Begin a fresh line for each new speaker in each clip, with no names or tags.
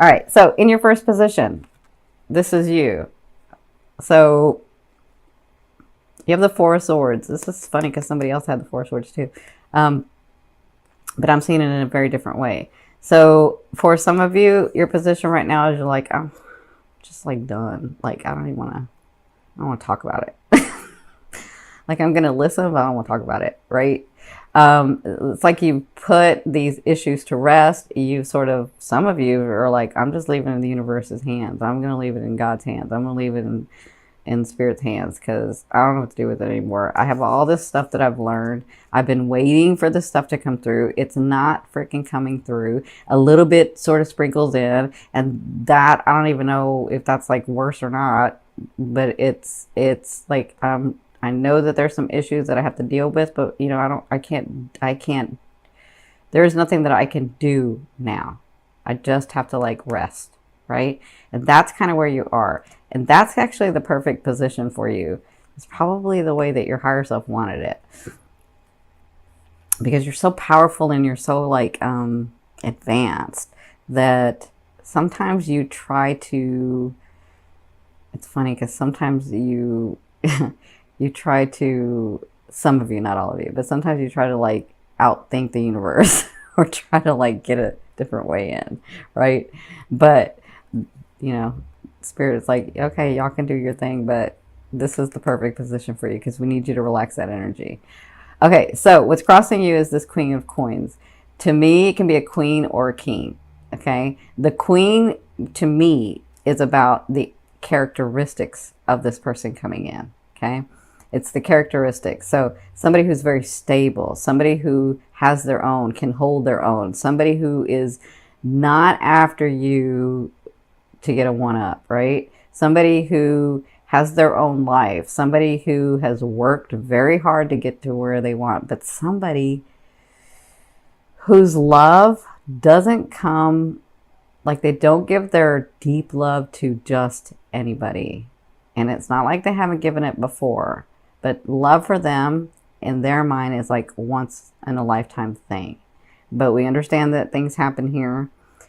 All right. So in your first position, this is you. So you have the Four of Swords. This is funny because somebody else had the Four of Swords too. But I'm seeing it in a very different way. So for some of you, your position right now is you're like, I'm just like done. Like, I don't want to talk about it. Like, I'm going to listen, but I don't want to talk about it. Right. It's like you put these issues to rest. Some of you are like, I'm just leaving it in the universe's hands. I'm going to leave it in God's hands. I'm going to leave it in Spirit's hands because I don't know what to do with it anymore. I have all this stuff that I've learned. I've been waiting for this stuff to come through. It's not freaking coming through. A little bit sort of sprinkles in, and that I don't even know if that's like worse or not, but it's like I know that there's some issues that I have to deal with, but you know, I can't there's nothing that I can do now. I just have to like rest, right? And that's kind of where you are. And that's actually the perfect position for you. It's probably the way that your higher self wanted it. Because you're so powerful and you're so like advanced that sometimes you try to, it's funny because sometimes you you try to, some of you, not all of you, but sometimes you try to like outthink the universe or try to like get a different way in, right? But you know, Spirit is like, okay, y'all can do your thing, but this is the perfect position for you because we need you to relax that energy. Okay, so what's crossing you is this Queen of Coins. To me, it can be a queen or a king, okay? The queen, to me, is about the characteristics of this person coming in, okay? It's the characteristics. So somebody who's very stable, somebody who has their own, can hold their own, somebody who is not after you to get a one-up, right? Somebody who has their own life, somebody who has worked very hard to get to where they want, but somebody whose love doesn't come, like they don't give their deep love to just anybody. And it's not like they haven't given it before, but love for them in their mind is like once in a lifetime thing. But we understand that things happen here.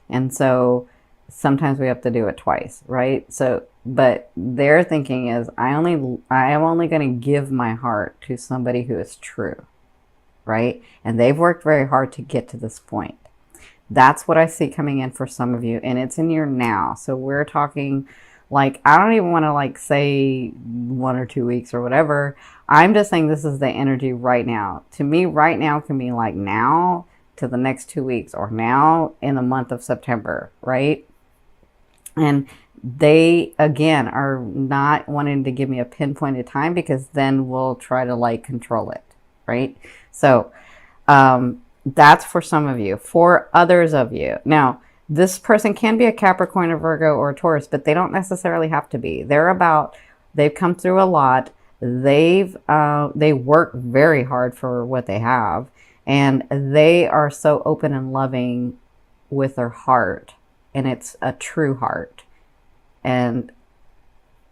And so sometimes we have to do it twice, right? So, but their thinking is, I am only going to give my heart to somebody who is true, right? And they've worked very hard to get to this point. That's what I see coming in for some of you, and it's in your now. So we're talking like, I don't even want to like say 1 or 2 weeks or whatever. I'm just saying this is the energy right now. To me, right now can be like now to the next 2 weeks or now in the month of September, right? And they, again, are not wanting to give me a pinpointed time because then we'll try to like control it, right? So that's for some of you. For others of you, now this person can be a Capricorn, a Virgo, or a Taurus, but they don't necessarily have to be. They've come through a lot. They work very hard for what they have, and they are so open and loving with their heart. And it's a true heart. And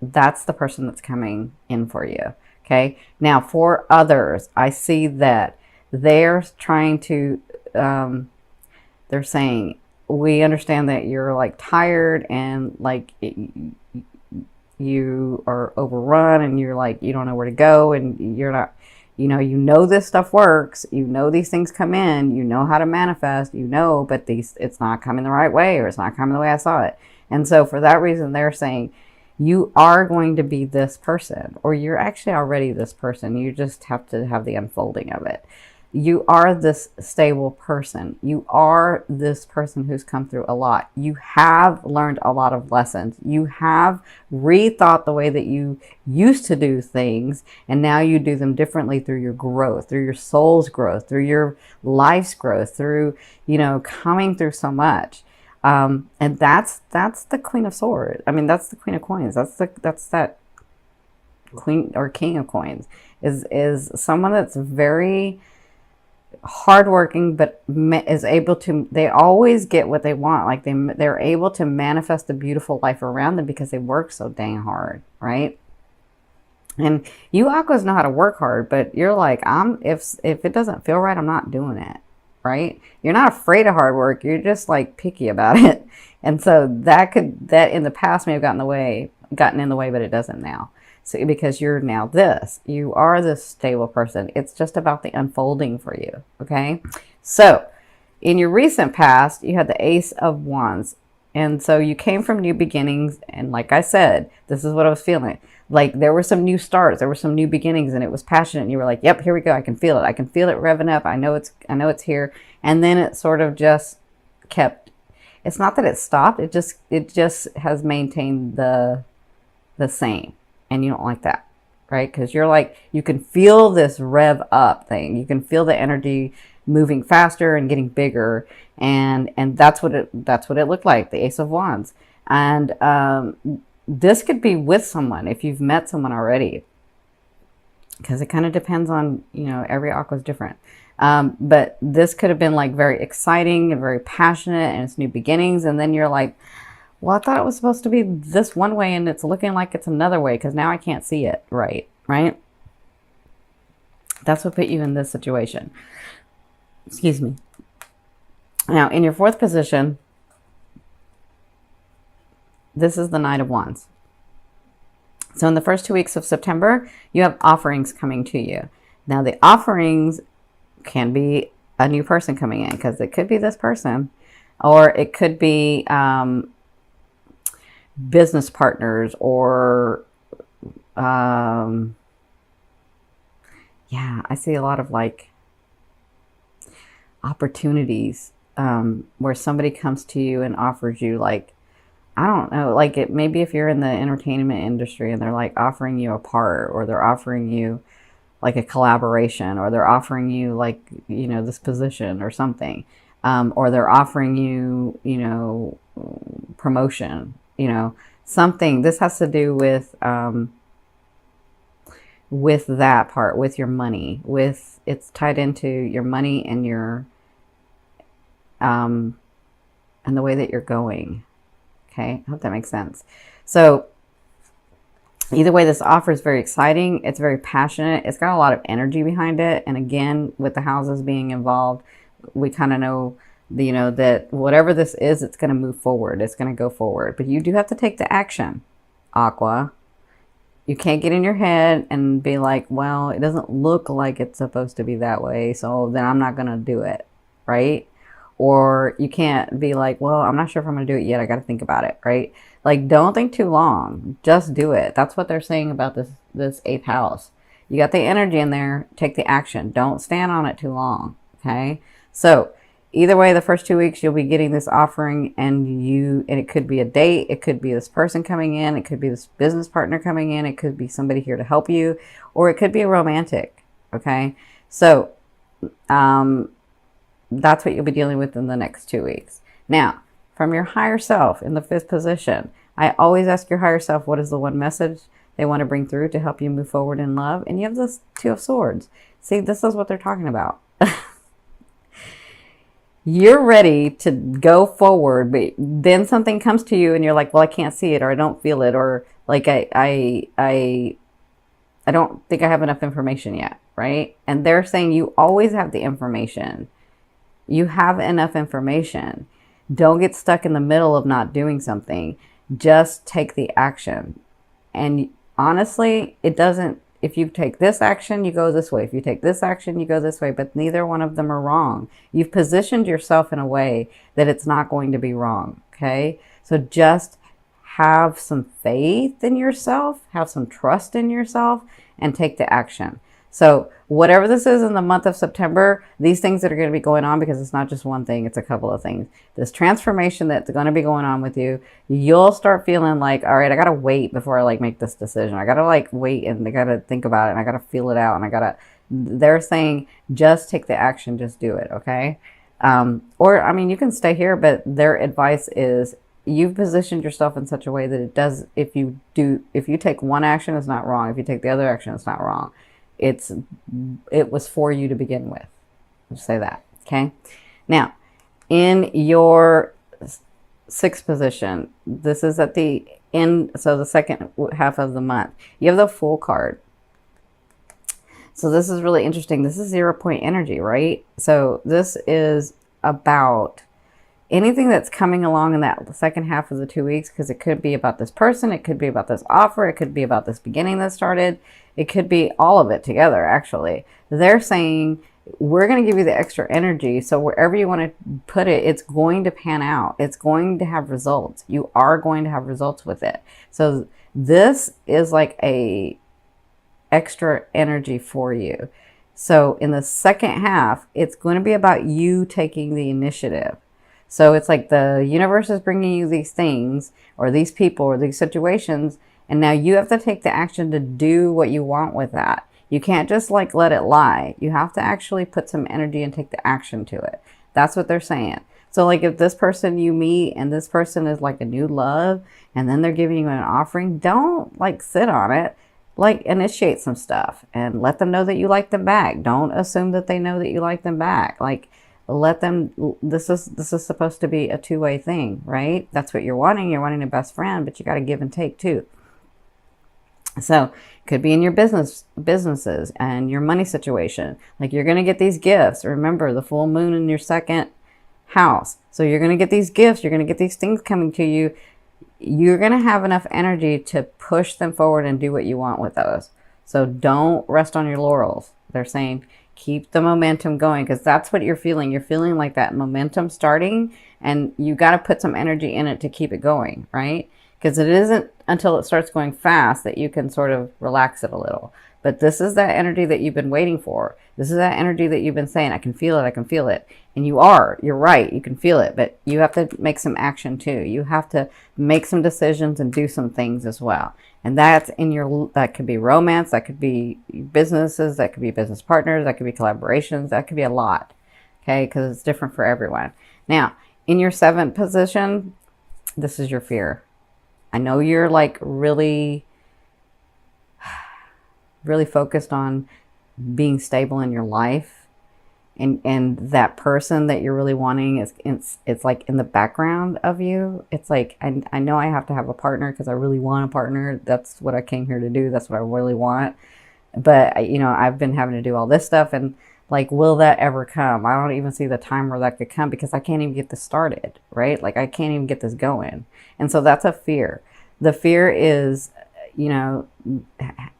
that's the person that's coming in for you. Okay. Now for others, I see that they're trying to, they're saying, we understand that you're like tired and like you are overrun and you're like, you don't know where to go and you're not, you know this stuff works, these things come in, how to manifest, but it's not coming the right way, or it's not coming the way I saw it. And so for that reason, they're saying you are going to be this person, or you're actually already this person. You just have to have the unfolding of it. You are this stable person. You are this person who's come through a lot. You have learned a lot of lessons. You have rethought the way that you used to do things, and now you do them differently through your growth, through your soul's growth, through your life's growth, through, coming through so much. And that's the Queen of Swords. I mean, that's the Queen of Coins. That's that Queen or King of Coins is someone that's very hardworking, but is able to, they always get what they want. Like they're able to manifest a beautiful life around them because they work so dang hard, right? And you Aquas know how to work hard, but you're like, if it doesn't feel right, I'm not doing it. right? You're not afraid of hard work. You're just like picky about it. And so that in the past may have gotten in the way, but it doesn't now. So because you're now this, you are this stable person. It's just about the unfolding for you. Okay. So in your recent past, you had the Ace of Wands. And so you came from new beginnings. And like I said, this is what I was feeling. Like there were some new starts, there were some new beginnings, and it was passionate. And you were like, yep, here we go. I can feel it. I can feel it revving up. I know it's here. And then it sort of just kept, it's not that it stopped. It just has maintained the same. And you don't like that, right? Because you're like, you can feel this rev up thing. You can feel the energy moving faster and getting bigger. And that's what it looked like, the Ace of Wands. And this could be with someone if you've met someone already, because it kind of depends on, every aqua is different. But this could have been like very exciting and very passionate, and it's new beginnings. And then you're like, well, I thought it was supposed to be this one way and it's looking like it's another way because now I can't see it right? That's what put you in this situation. Excuse me. Now, in your fourth position, this is the Knight of Wands. So in the first 2 weeks of September, you have offerings coming to you. Now, the offerings can be a new person coming in, because it could be this person, or it could be business partners, or yeah, I see a lot of like opportunities where somebody comes to you and offers you, like, I don't know, like it maybe if you're in the entertainment industry and they're like offering you a part, or they're offering you like a collaboration, or they're offering you like, this position or something, or they're offering you, promotion, something. This has to do with that part, with your money, it's tied into your money and your, and the way that you're going. Okay. I hope that makes sense. So either way, this offer is very exciting. It's very passionate. It's got a lot of energy behind it. And again, with the houses being involved, we kind of know, that whatever this is, it's going to move forward. It's going to go forward. But you do have to take the action, Aqua. You can't get in your head and be like, well, it doesn't look like it's supposed to be that way, so then I'm not going to do it, right? Or you can't be like, well, I'm not sure if I'm going to do it yet. I got to think about it, right? Like, don't think too long. Just do it. That's what they're saying about this eighth house. You got the energy in there. Take the action. Don't stand on it too long, okay? So either way, the first 2 weeks, you'll be getting this offering, and it could be a date. It could be this person coming in. It could be this business partner coming in. It could be somebody here to help you, or it could be a romantic, okay? So, that's what you'll be dealing with in the next 2 weeks. Now, from your higher self in the fifth position, I always ask your higher self, what is the one message they want to bring through to help you move forward in love? And you have this Two of Swords. See, this is what they're talking about. You're ready to go forward, but then something comes to you and you're like, well, I can't see it, or I don't feel it, or like I don't think I have enough information yet, right? And they're saying you always have the information. You have enough information. Don't get stuck in the middle of not doing something. Just take the action. And honestly, it doesn't, if you take this action, you go this way. If you take this action, you go this way, but neither one of them are wrong. You've positioned yourself in a way that it's not going to be wrong, okay? So just have some faith in yourself, have some trust in yourself, and take the action. So whatever this is in the month of September, these things that are going to be going on, because it's not just one thing, it's a couple of things. This transformation that's going to be going on with you, you'll start feeling like, all right, I got to wait before I like make this decision. I got to like wait, and I got to think about it, and I got to feel it out, and they're saying, just take the action, just do it. Okay. Or, I mean, you can stay here, but their advice is, you've positioned yourself in such a way that it does, if you take one action, it's not wrong. If you take the other action, it's not wrong. It was for you to begin with. Just say that. Okay. Now, in your sixth position, this is at the end. So the second half of the month, you have the Fool card. So this is really interesting. This is 0 point energy, right? So this is about anything that's coming along in that second half of the 2 weeks, because it could be about this person, it could be about this offer, it could be about this beginning that started, it could be all of it together, actually. They're saying, we're going to give you the extra energy, so wherever you want to put it, it's going to pan out. It's going to have results. You are going to have results with it. So this is like a extra energy for you. So in the second half, it's going to be about you taking the initiative. So it's like the universe is bringing you these things or these people or these situations, and now you have to take the action to do what you want with that. You can't just like let it lie. You have to actually put some energy and take the action to it. That's what they're saying. So like if this person you meet and this person is like a new love and then they're giving you an offering, don't like sit on it. Like initiate some stuff and let them know that you like them back. Don't assume that they know that you like them back. Like let them, this is supposed to be a two-way thing, right? That's what you're wanting. You're wanting a best friend, but you got to give and take too. So it could be in your businesses and your money situation. Like you're going to get these gifts. Remember the full moon in your second house. So you're going to get these gifts. You're going to get these things coming to you. You're going to have enough energy to push them forward and do what you want with those. So don't rest on your laurels. They're saying keep the momentum going, because that's what you're feeling. You're feeling like that momentum starting, and you got to put some energy in it to keep it going, right? Because it isn't until it starts going fast that you can sort of relax it a little. But this is that energy that you've been waiting for. This is that energy that you've been saying, I can feel it, I can feel it. And you're right, you can feel it, but you have to make some action too. You have to make some decisions and do some things as well. And that's that could be romance, that could be businesses, that could be business partners, that could be collaborations, that could be a lot, okay? Because it's different for everyone. Now, in your seventh position, this is your fear. I know you're like really focused on being stable in your life, and that person that you're really wanting it's like in the background of you. It's like, I know I have to have a partner because I really want a partner. That's what I came here to do. That's what I really want. But I've been having to do all this stuff, and like, will that ever come? I don't even see the time where that could come, because I can't even get this started, right? Like I can't even get this going. And so that's a fear. The fear is,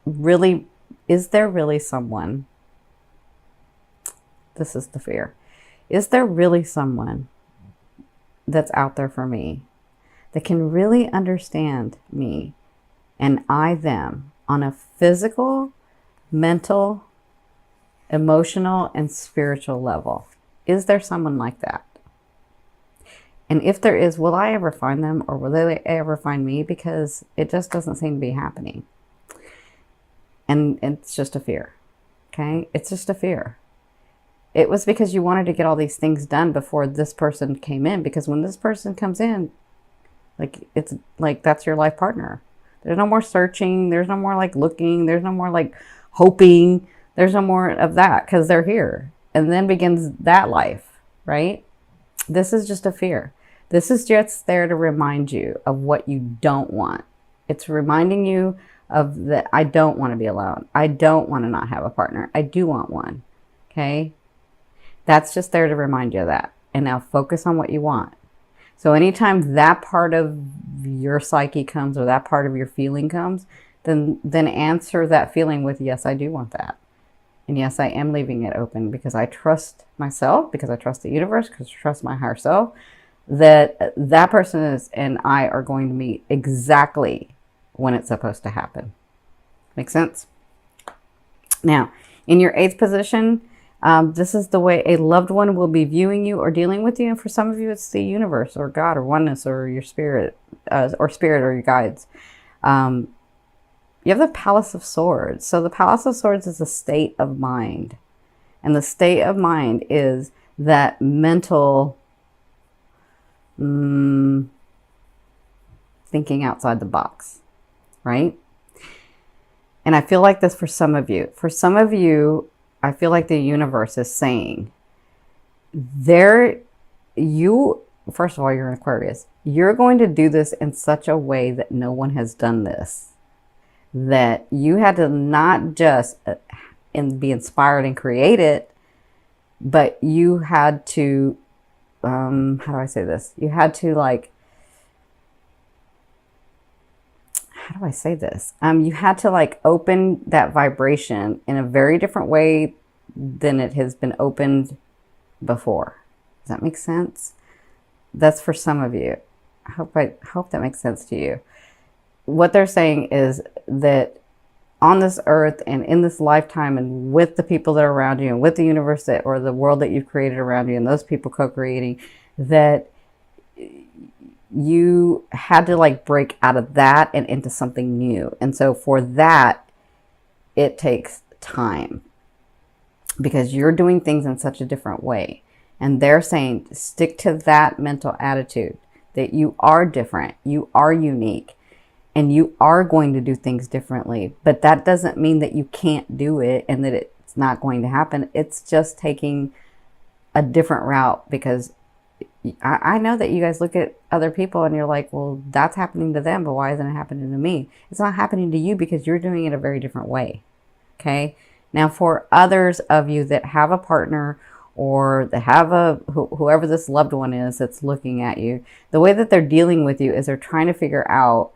really, is there really someone? This is the fear. Is there really someone that's out there for me that can really understand me and I them on a physical, mental, emotional, and spiritual level? Is there someone like that? And if there is, will I ever find them, or will they ever find me? Because it just doesn't seem to be happening. And it's just a fear. Okay? It's just a fear. It was because you wanted to get all these things done before this person came in. Because when this person comes in, like, it's like, that's your life partner. There's no more searching. There's no more like looking. There's no more like hoping. There's no more of that, because they're here. And then begins that life, right? This is just a fear. This is just there to remind you of what you don't want. It's reminding you of that. I don't want to be alone. I don't want to not have a partner. I do want one. Okay? That's just there to remind you of that. And now focus on what you want. So anytime that part of your psyche comes, or that part of your feeling comes, then answer that feeling with, yes, I do want that. And yes, I am leaving it open, because I trust myself, because I trust the universe, because I trust my higher self, that that person is and I are going to meet exactly when it's supposed to happen. Make sense? Now, in your eighth position, this is the way a loved one will be viewing you or dealing with you. And for some of you, it's the universe or God or oneness or your spirit, or your guides. You have the Palace of Swords. So the Palace of Swords is a state of mind. And the state of mind is that mental thinking outside the box, right? And I feel like this for some of you. For some of you, I feel like the universe is saying, first of all, you're an Aquarius. You're going to do this in such a way that no one has done this. That you had to not just be inspired and create it, but you had to, how do I say this? You had to like, how do I say this? You had to like open that vibration in a very different way than it has been opened before. Does that make sense? That's for some of you. I hope that makes sense to you. What they're saying is that on this earth and in this lifetime and with the people that are around you and with the universe that, or the world that you've created around you and those people co-creating, that you had to like break out of that and into something new. And so for that, it takes time because you're doing things in such a different way. And they're saying, stick to that mental attitude that you are different, you are unique, and you are going to do things differently. But that doesn't mean that you can't do it and that it's not going to happen. It's just taking a different route, because I know that you guys look at other people and you're like, well, that's happening to them, but why isn't it happening to me? It's not happening to you because you're doing it a very different way. Okay. Now for others of you that have a partner or that have whoever this loved one is that's looking at you, the way that they're dealing with you is they're trying to figure out,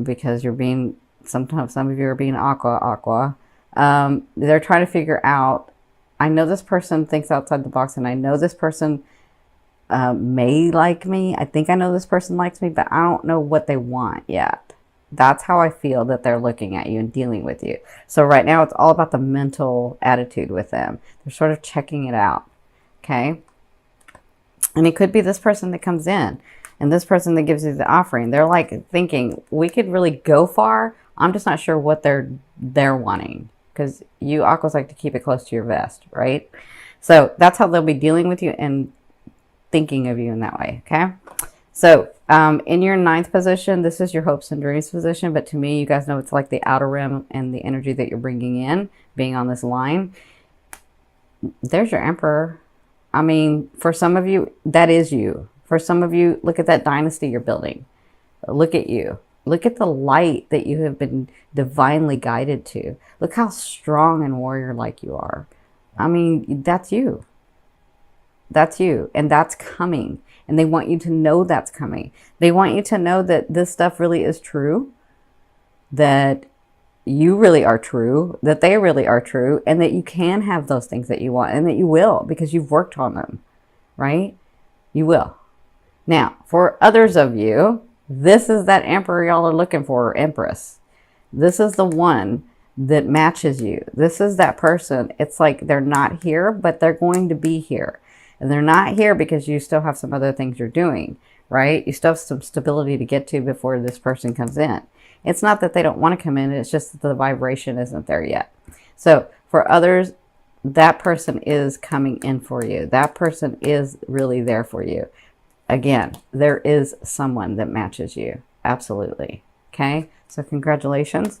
because you're being, sometimes some of you are being aqua. They're trying to figure out, I know this person thinks outside the box, and I know this person may like me. I think I know this person likes me, but I don't know what they want yet. That's how I feel that they're looking at you and dealing with you. So right now it's all about the mental attitude with them. They're sort of checking it out. Okay. And it could be this person that comes in and this person that gives you the offering. They're like thinking, we could really go far. I'm just not sure what they're wanting, because you aquas like to keep it close to your vest, right? So that's how they'll be dealing with you and thinking of you in that way. Okay. So in your 9th position, this is your hopes and dreams position. But to me, you guys know it's like the outer rim and the energy that you're bringing in, being on this line. There's your emperor. I mean, for some of you, that is you. For some of you, look at that dynasty you're building. Look at you. Look at the light that you have been divinely guided to. Look how strong and warrior-like you are. I mean, that's you. That's you. And that's coming. And they want you to know that's coming. They want you to know that this stuff really is true, that you really are true, that they really are true, and that you can have those things that you want, and that you will, because you've worked on them, right? You will. Now, for others of you, this is that emperor y'all are looking for, or empress. This is the one that matches you. This is that person. It's like they're not here, but they're going to be here. And they're not here because you still have some other things you're doing, right? You still have some stability to get to before this person comes in. It's not that they don't want to come in. It's just that the vibration isn't there yet. So for others, that person is coming in for you. That person is really there for you. Again, there is someone that matches you. Absolutely. Okay. So congratulations.